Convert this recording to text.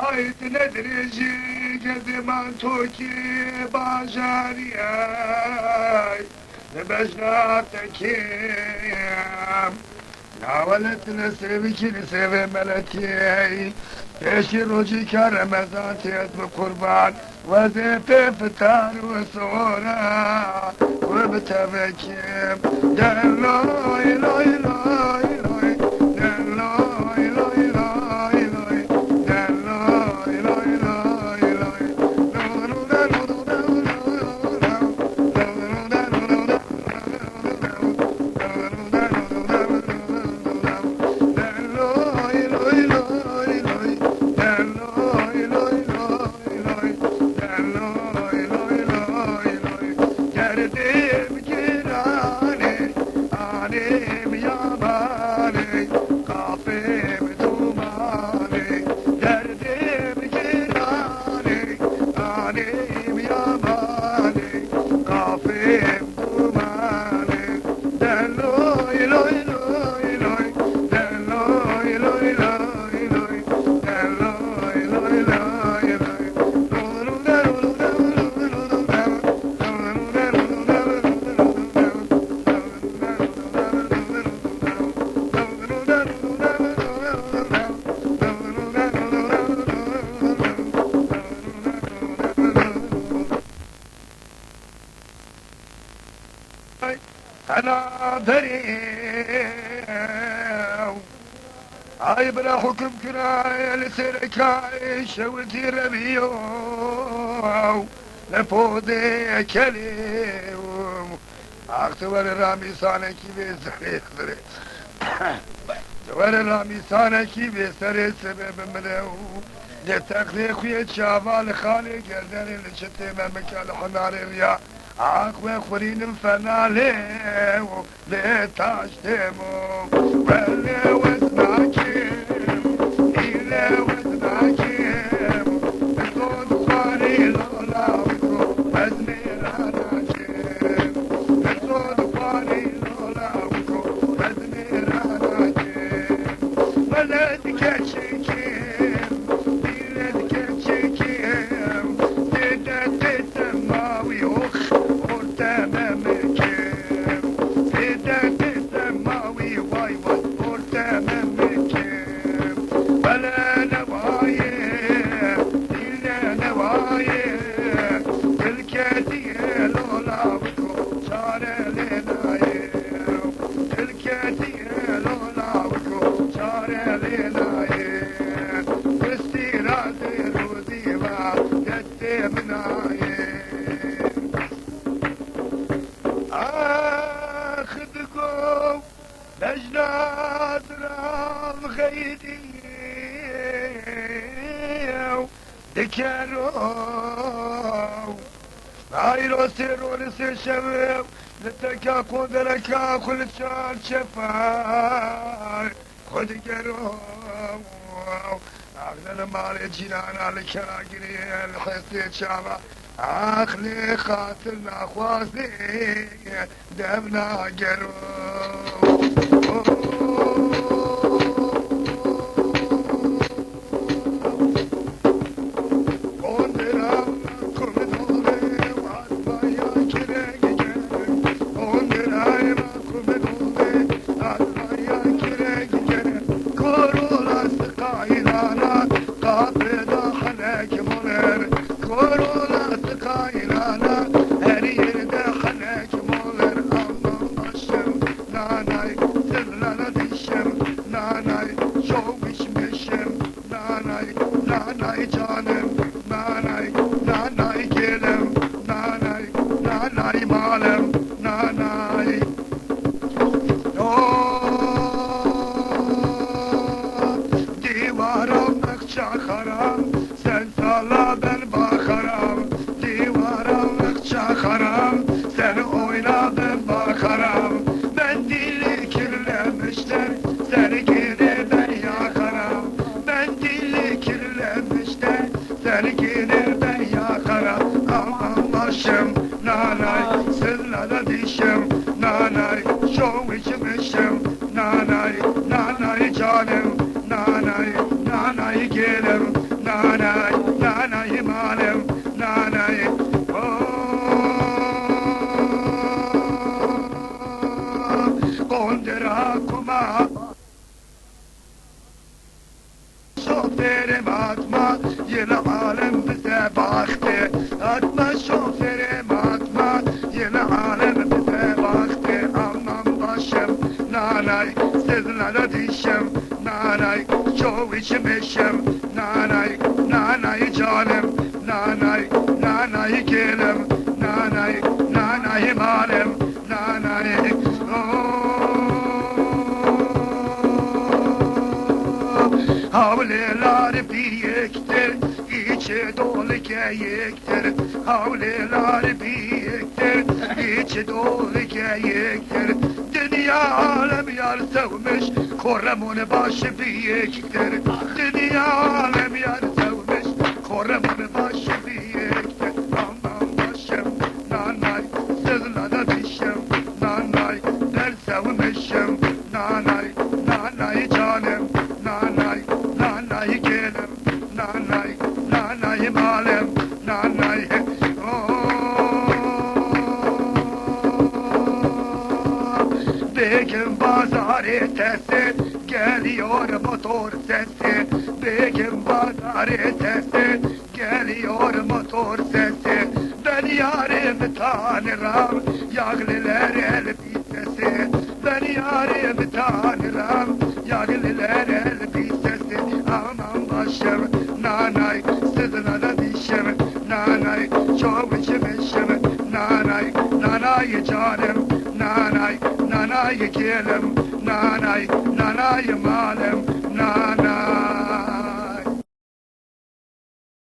Ayet nedreci geziman toki bajariyay Nebejnatekim Naveletine sevkini sevemeleti Peşi roci Ramazan tiyet ve kurban Vazife fitar ve sonra Ve betevekim Delloy loy loy loy Delloy loy loy loy Delloy loy loy loy أنا دريو هاي بلا حكم كراي لسركاي شوتي ربيو لفودي كليو أختبر رامي سانكي بسري أختبر رامي سانكي بسري سبب منو لتقلي خوية شابال خالي قردان لشتي ممكان حمار الرياء عقب خورين الفنالي لتاشتمو واللي وزناكيم إلي وزناكيم بصود خواري لولا وكو وزني راناكيم بصود خواري لولا وكو وزني راناكيم ولد كتشيكيم إلي كتشيكيم تدت ماوي أخ دكارو عايرو سيرو لسي شباب لتكا قدركا كل شان شفاي خد كارو أغنى مالي جنان على كراقري الحسي شابا أخلي خاطرنا خوازي دمنا قرو Nanay, sırlara dişim, nanay, şov içmişim, nanay. çok içmişim. Nanay, nanay canım, nanay, nanay gelim, nanay, nanay malım, nanay. Havliler büyüktür, içi dolu geyiktir. Havliler büyüktür, içi dolu geyiktir. Dünya alem yar sevmiş, Koremun başı büyüktür. Dünya alem yar sevmiş, Koremun başı büyüktür. Aman başım, nanay, sığlada dişim, nanay, ben sevmişim, nanay, nanay canım, nanay, nanay gelim, nanay, nanay malım, nanay. Begim pazar etesi, geliyor motor sesi. Begim pazar etesi, geliyor motor sesi. Ben yarimi tanırım, yağlılar elbisesi. Ben yarimi tanırım, yağlılar elbisesi. Aman başım, nanay, sızına da dişim, nanay, çok içmişim, nanay, nanay canım, nanay, nanay gelim, nanay, nanay malım, nanay.